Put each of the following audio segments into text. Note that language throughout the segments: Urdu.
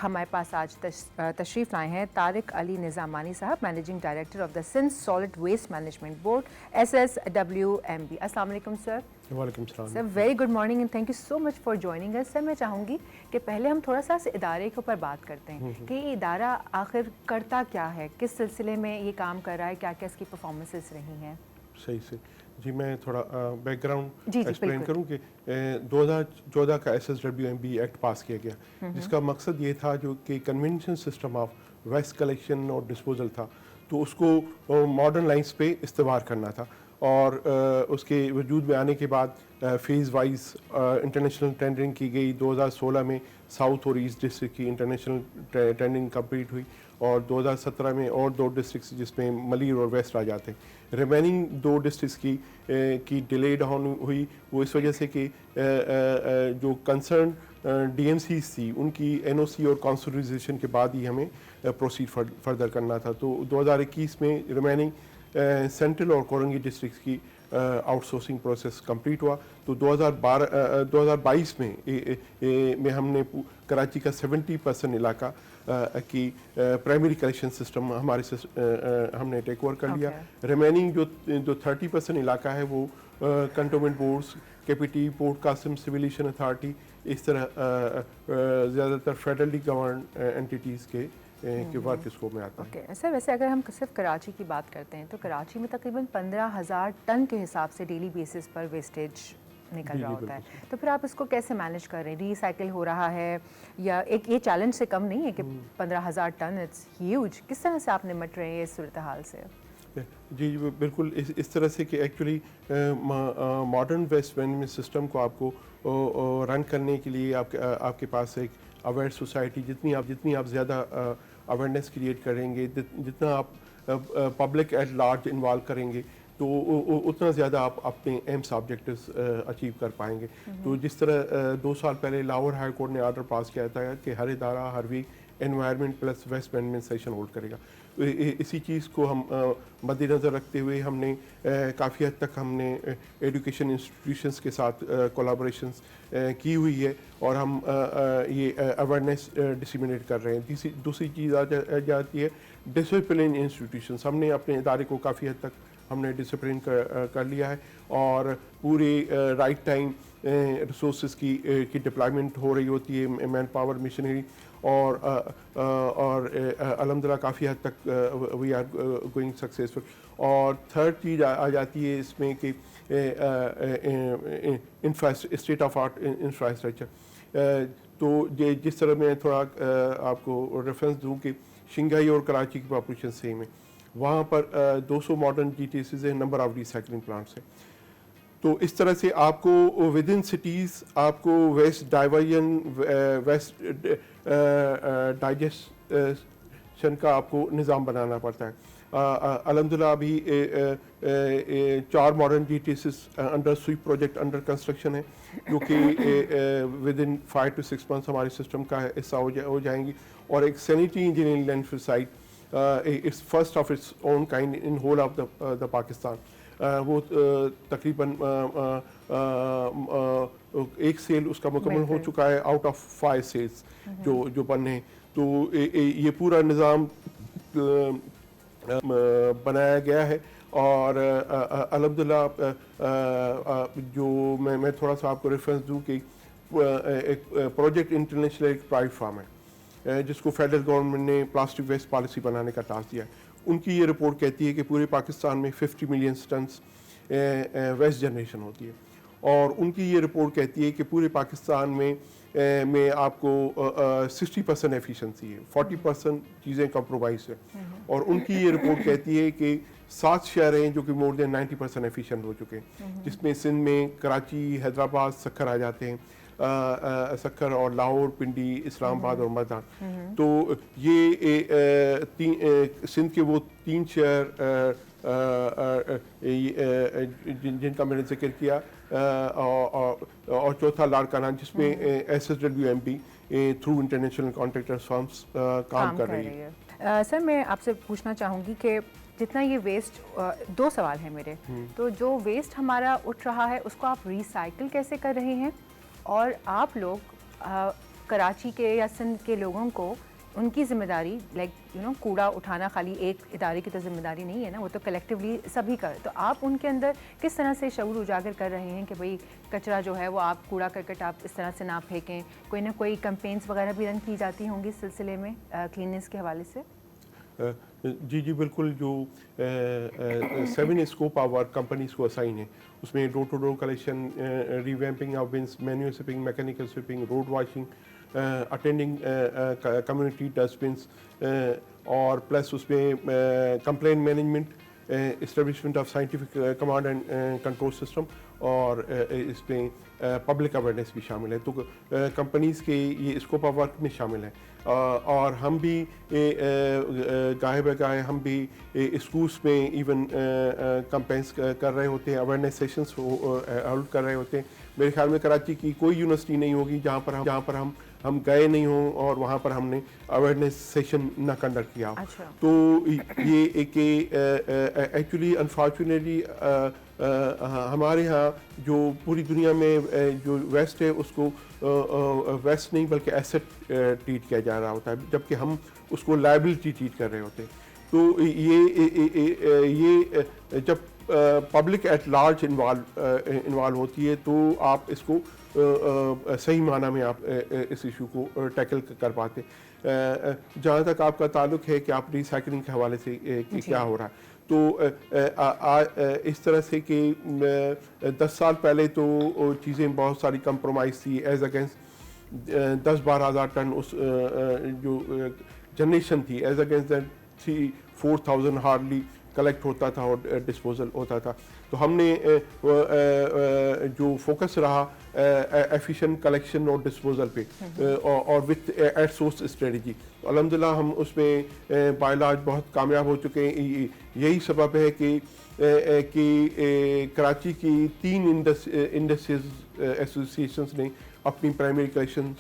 ہمارے پاس آج تشریف لائے ہیں طارق علی نظامانی صاحب, managing director of the Sindh solid waste management board SSWMB. السلام علیکم سر. وعلیکم السلام sir, very good morning and thank you so much for joining us. Sir, میں چاہوں گی کہ پہلے ہم تھوڑا سا اس ادارے کے اوپر بات کرتے ہیں کہ یہ ادارہ آخر کرتا کیا ہے, کس سلسلے میں یہ کام کر رہا ہے, کیا کیا اس کی پرفارمنسز رہی ہیں. صحیح سے جی, میں تھوڑا بیک گراؤنڈ ایکسپلین کروں کہ 2014 کا SSWMB ایکٹ پاس کیا گیا, جس کا مقصد یہ تھا جو کہ conventional system of waste collection اور ڈسپوزل تھا, تو اس کو ماڈرن لائنس پہ استوار کرنا تھا. اور اس کے وجود میں آنے کے بعد فیز وائز انٹرنیشنل ٹینڈرنگ کی گئی. 2016 میں ساؤتھ اور ایسٹ ڈسٹرکٹ کی انٹرنیشنل ٹینڈرنگ کمپلیٹ ہوئی, اور 2017 میں اور 2 ڈسٹرکٹس جس میں ملیر اور ویسٹ آ جاتے ہیں. ریمیننگ 2 ڈسٹرکٹس کی ڈیلے ڈاؤن ہوئی, وہ اس وجہ سے کہ جو کنسرن DMCs تھی ان کی NOC اور کانسولائزیشن کے بعد ہی ہمیں پروسیڈ فردر کرنا تھا. تو 2021 میں ریمیننگ سینٹرل اور کورنگی ڈسٹرکٹس کی آؤٹ سورسنگ پروسیس کمپلیٹ ہوا. تو 2022 میں ہم نے کراچی کا 70% علاقہ کی پرائمری کلیکشن سسٹم ہم نے ٹیک اوور کر لیا. ریمیننگ جو 30% علاقہ ہے وہ cantonment boards, KPT, port Qasim, civil aviation authority, اس طرح زیادہ تر فیڈرلی گورنڈ اینٹیٹیز کے ورک اسکوپ میں آتا ہے. سر, ویسے اگر ہم صرف کراچی کی بات کرتے ہیں تو کراچی میں تقریباً 15,000 ٹن کے حساب سے ڈیلی بیسس پر ویسٹیج نکل رہا ہوتا ہے. تو پھر آپ اس کو کیسے مینیج کر رہے ہیں؟ ری سائیکل ہو رہا ہے یا ایک یہ چیلنج سے کم نہیں ہے کہ 15,000 ٹن, اٹس ہیوج. کس طرح سے آپ نمٹ رہے ہیں اس صورتحال سے؟ جی بالکل اس طرح سے کہ actually modern waste management system کو آپ کو رن کرنے کے لیے آپ کے پاس ایک اویئر سوسائٹی, جتنی آپ زیادہ اویئرنیس کریٹ کریں گے, جتنا آپ پبلک ایٹ لارج انوالو کریں گے, تو اتنا زیادہ آپ اپنے ایمس آبجیکٹیوز اچیو کر پائیں گے. تو جس طرح 2 سال پہلے لاہور ہائی کورٹ نے آرڈر پاس کیا تھا کہ ہر ادارہ ہر week environment plus waste management session hold کرے گا, اسی چیز کو ہم مد نظر رکھتے ہوئے ہم نے کافی حد تک ہم نے ایجوکیشن انسٹیٹیوشنس کے ساتھ کولابوریشنس کی ہوئی ہے, اور ہم یہ اویئرنیس ڈسیمینیٹ کر رہے ہیں. دوسری چیز آ جاتی ہے ڈسپلن انسٹیٹیوشنس. ہم نے اپنے ادارے کو کافی حد تک ہم نے ڈسپلن کر لیا ہے, اور پورے رائٹ ٹائم ریسورسز کی ڈپلائمنٹ ہو رہی ہوتی ہے, مین پاور, مشینری, اور الحمدللہ کافی حد تک وی آر گوئنگ سکسیزفل. اور تھرڈ چیز آ جاتی ہے اس میں کہ اسٹیٹ آف آرٹ انفراسٹرکچر. تو جس طرح میں تھوڑا آپ کو ریفرنس دوں کہ شنگھائی اور کراچی کی پاپولیشن سیم ہے, وہاں پر 200 ماڈرن GTCs ہیں, نمبر آف ریسائکلنگ پلانٹس ہیں. تو اس طرح سے آپ کو ود ان سٹیز آپ کو ویسٹ ڈائیورژن, ویسٹ ڈائجسشن کا آپ کو نظام بنانا پڑتا ہے. الحمدللہ ابھی 4 modern GTCs under sweep project under construction ہے, جو کہ ود ان 5 to 6 months ہمارے سسٹم کا حصہ ہو جائیں گی. اور ایک sanitary engineering landfill site, it's first of its own kind in whole of the Pakistan. وہ تقریباً 1 سیل اس کا مکمل ہو چکا ہے آؤٹ آف 5 سیلز جو بننے ہیں. تو یہ پورا نظام بنایا گیا ہے, اور الحمدللہ جو میں تھوڑا سا آپ کو ریفرنس دوں کہ ایک پروجیکٹ انٹرنیشنل ایک پرائیویٹ فارم ہے جس کو فیڈرل گورنمنٹ نے پلاسٹک ویسٹ پالیسی بنانے کا ٹاسک دیا ہے. ان کی یہ رپورٹ کہتی ہے کہ پورے پاکستان میں 50 ملین ٹنس ویسٹ جنریشن ہوتی ہے, اور ان کی یہ رپورٹ کہتی ہے کہ پورے پاکستان میں آپ کو 60% ایفیشنسی ہے, 40% چیزیں کمپرومائز ہیں. اور ان کی یہ رپورٹ کہتی ہے کہ 7 شہر ہیں جو کہ مور دین 90% ایفیشینٹ ہو چکے ہیں, جس میں سندھ میں کراچی, حیدرآباد, سکھر آ جاتے ہیں, سکھر اور لاہور, پنڈی, اسلام آباد اور مردان. تو یہ سندھ کے وہ 3 شہر جن کا میں نے ذکر کیا, اور چوتھا لاڑکانہ جس میں SSWMB through international contractor firms کام کر رہی ہے. سر, میں آپ سے پوچھنا چاہوں گی کہ جتنا یہ ویسٹ, 2 سوال ہیں میرے. تو جو ویسٹ ہمارا اٹھ رہا ہے اس کو آپ ریسائیکل کیسے کر رہے ہیں, اور آپ لوگ کراچی کے یا سندھ کے لوگوں کو ان کی ذمہ داری کوڑا اٹھانا خالی ایک ادارے کی تو ذمہ داری نہیں ہے نا, وہ تو کلیکٹیولی سبھی کا. تو آپ ان کے اندر کس طرح سے شعور اجاگر کر رہے ہیں کہ بھئی کچرا جو ہے وہ آپ کوڑا کرکٹ آپ اس طرح سے نہ پھینکیں؟ کوئی نہ کوئی کمپینس وغیرہ بھی رن کی جاتی ہوں گی اس سلسلے میں کلیننس کے حوالے سے؟ جی بالکل. جو 7 اسکوپ آف ورک کمپنیز کو اسائن ہے, اس میں door to door collection, revamping of bins, manual sweeping, mechanical sweeping, road washing, attending community dust bins, اور پلس اس میں complaint management, establishment of scientific command and control system, اور اس میں پبلک اویئرنیس بھی شامل ہے. تو کمپنیز کے یہ اسکوپ آف ورک میں شامل ہے. اور ہم بھی گاہے بگاہے ہم بھی اسکولس میں ایون کمپینس کر رہے ہوتے ہیں, اویئرنیس سیشنس ہولڈ کر رہے ہوتے ہیں. میرے خیال میں کراچی کی کوئی یونیورسٹی نہیں ہوگی جہاں پر ہم گئے نہیں ہوں اور وہاں پر ہم نے اویئرنیس سیشن نہ کنڈکٹ کیا. تو یہ ایک ایکچولی انفارچونیٹلی ہمارے ہاں جو پوری دنیا میں جو ویسٹ ہے اس کو ویسٹ نہیں بلکہ ایسٹ ٹریٹ کیا جا رہا ہوتا ہے, جبکہ ہم اس کو لائبلٹی ٹریٹ کر رہے ہوتے ہیں. تو یہ جب پبلک ایٹ لارج انوالو ہوتی ہے تو آپ اس کو صحیح معنی میں آپ اس ایشو کو ٹیکل کر پاتے. جہاں تک آپ کا تعلق ہے کہ آپ ریسائکلنگ کے حوالے سے کیا ہو رہا ہے, تو اس طرح سے کہ 10 سال پہلے تو چیزیں بہت ساری کمپرومائز تھی ایز اگینسٹ 10-12 ہزار ٹن. اس جو جنریشن تھی ایز اگینسٹ 3-4,000 ہارڈلی کلیکٹ ہوتا تھا اور ڈسپوزل ہوتا تھا. تو ہم نے جو فوکس رہا ایفیشینٹ کلیکشن اور ڈسپوزل پہ اور وتھ ایٹ سورس اسٹریٹجی, تو الحمدللہ ہم اس میں بائی لارج بہت کامیاب ہو چکے ہیں. یہی سبب ہے کہ کراچی کی 3 انڈسٹریز ایسوسیشنز نے اپنی پرائمری کلیکشنز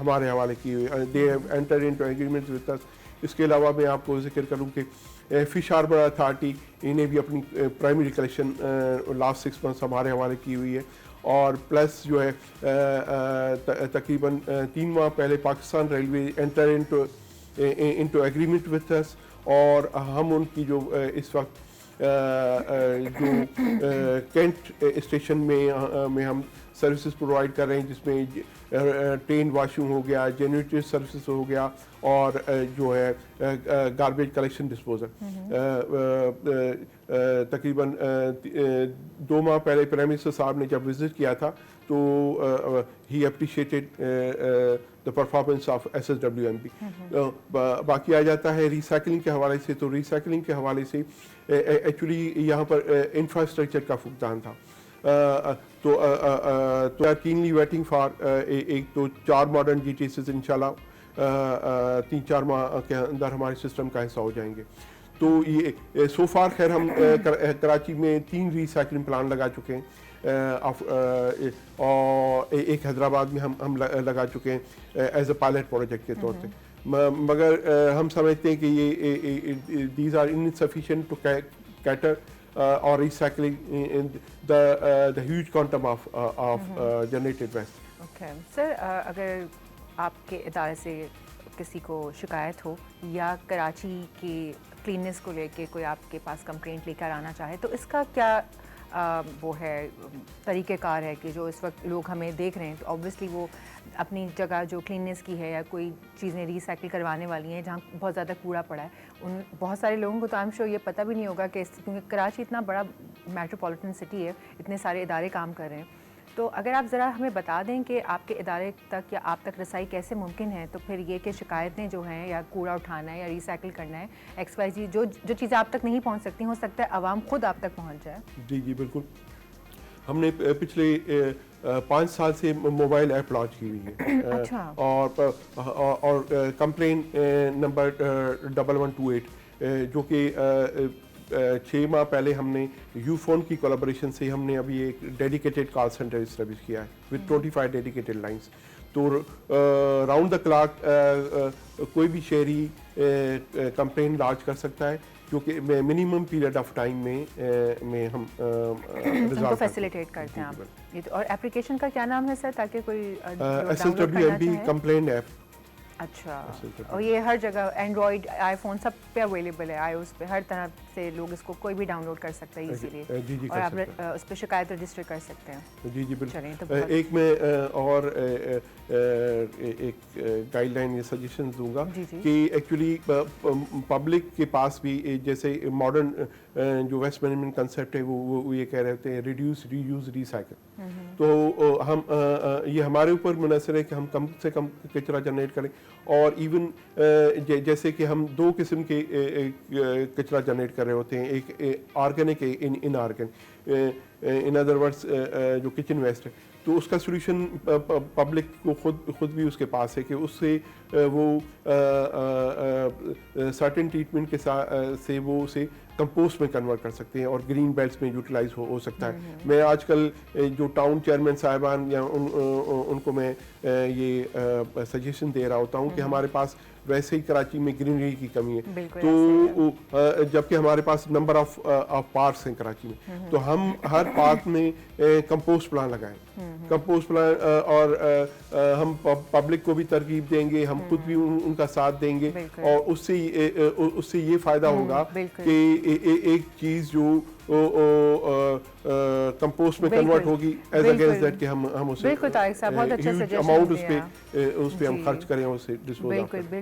ہمارے حوالے کی ہوئی. They have entered into agreement with us. اس کے علاوہ میں آپ کو ذکر کروں کہ فش ہاربر اتھارٹی انہیں بھی اپنی پرائمری کلیکشن لاسٹ 6 منتھس ہمارے حوالے کی ہوئی ہے. اور پلس جو ہے تقریباً 3 ماہ پہلے Pakistan railway enter into agreement with us, اور ہم ان کی جو اس وقت جو کینٹ اسٹیشن میں ہم سروسز پرووائڈ کر رہے ہیں, جس میں ٹرین واشنگ ہو گیا, جنریٹر سروسز ہو گیا, اور جو ہے گاربیج کلیکشن ڈسپوزل. تقریباً 2 ماہ پہلے پرائم منسٹر صاحب نے جب وزٹ کیا تھا تو ہی appreciated the performance of SSWMB. باقی آ جاتا ہے ریسائکلنگ کے حوالے سے. تو ریسائکلنگ کے حوالے سے ایکچولی یہاں پر انفراسٹرکچر کا فقدان تھا. تو کینلی ویٹنگ فار ایک تو 4 ماڈرن GTSs انشاءاللہ 3-4 ماہ کے اندر ہمارے سسٹم کا حصہ ہو جائیں گے. تو یہ سو فار خیر ہم کراچی میں 3 ریسائکلنگ پلان لگا چکے ہیں, اور ایک حیدرآباد میں ہم لگا چکے ہیں ایز اے پائلٹ پروجیکٹ کے طور پہ. مگر ہم سمجھتے ہیں کہ یہ these are insufficient to cater or recycling in the huge quantum of generated waste. Okay. Sir, اگر آپ کے ادارے سے کسی کو شکایت ہو یا کراچی کی کلیننس کو لے کے کوئی آپ کے پاس کمپلینٹ لے کر آنا چاہے, تو اس کا کیا وہ ہے طریقہ کار ہے کہ جو اس وقت لوگ ہمیں دیکھ رہے ہیں تو آبویسلی وہ اپنی جگہ جو کلیننس کی ہے یا کوئی چیزیں ریسائیکل کروانے والی ہیں جہاں بہت زیادہ کوڑا پڑا ہے, ان بہت سارے لوگوں کو تو آئی ایم شیور یہ پتہ بھی نہیں ہوگا کہ کیونکہ کراچی اتنا بڑا میٹروپولیٹن سٹی ہے, اتنے سارے ادارے کام کر رہے ہیں. تو اگر آپ ذرا ہمیں بتا دیں کہ آپ کے ادارے تک یا آپ تک رسائی کیسے ممکن ہے, تو پھر یہ کہ شکایتیں جو ہیں یا کوڑا اٹھانا ہے یا ریسائیکل کرنا ہے XYZ جو چیزیں آپ تک نہیں پہنچ سکتی, ہو سکتا ہے عوام خود آپ تک پہنچ جائے. جی بالکل. ہم نے پچھلے 5 سال سے موبائل ایپ لانچ کی ہوئی ہے, اور کمپلین نمبر 1128 جو کہ 6 ماہ پہلے ہم نے یو فون کی کولیبریشن سے ہم نے ابھی ایک ڈیڈیکیٹڈ کال سینٹر اسٹیبلش کیا ہے وتھ 25 ڈیڈیکیٹڈ لائنس. تو راؤنڈ دا کلاک کوئی بھی شہری کمپلین لانچ کر سکتا ہے, جو کہ منیمم پیریڈ آف ٹائم میں ہم ان کو فیسیلیٹیٹ کرتے ہیں آپ. اور اپلیکیشن کا کیا نام ہے سر تاکہ کوئی SSWMB کمپلین ایپ. اچھا, اور یہ ہر جگہ اینڈرائڈ آئی فون سب پہ اویلیبل ہے, آئی اوز پہ ہر طرح سے لوگ اس کو کوئی بھی ڈاؤن لوڈ کر سکتا ہے ایزیلی, اور آپ اس پہ شکایت رجسٹر کر سکتے ہیں. جی جی بالکل. ایک میں اور ایک گائیڈ لائن یا سجیشن دوں گا کہ ایکچولی پبلک کے پاس بھی جیسے ماڈرن جو ویسٹ مینجمنٹ کنسیپٹ ہے وہ یہ کہہ رہے ہوتے ہیں ریڈیوس, ری یوز, ریسائیکل. تو ہم یہ ہمارے اوپر منحصر ہے کہ ہم کم سے کم کچرا جنریٹ کریں, اور ایون جیسے کہ ہم دو قسم کے کچرا جنریٹ کر رہے ہوتے ہیں, ایک organic in organic, in other words جو کچن ویسٹ ہے, تو اس کا سولوشن پبلک کو خود بھی اس کے پاس ہے کہ اس سے وہ سرٹن ٹریٹمنٹ کے سے وہ اسے کمپوسٹ میں کنورٹ کر سکتے ہیں اور گرین بیلٹس میں یوٹیلائز ہو سکتا ہے. میں آج کل جو ٹاؤن چیئرمین صاحبان یا ان کو میں یہ سجیشن دے رہا ہوتا ہوں کہ ہمارے پاس ویسے ہی کراچی میں گرینری کی کمی ہے, تو جبکہ ہمارے پاس نمبر آف پارکس ہیں کراچی میں, تو ہم ہر پارک میں کمپوسٹ پلان لگائیں, کمپوسٹ پلان, اور ہم پبلک کو بھی ترغیب دیں گے, ہم خود بھی ان کا ساتھ دیں گے, اور اس سے یہ فائدہ ہوگا کہ ایک چیز جو کمپوسٹ میں کنورٹ ہوگی ایز اگینسٹ دیٹ کہ ہم اسے بالکل طارق صاحب بہت اچھا سجیشن اماؤنٹ اس پہ ہم خرچ کریں, اسے ڈسپوز آف کریں.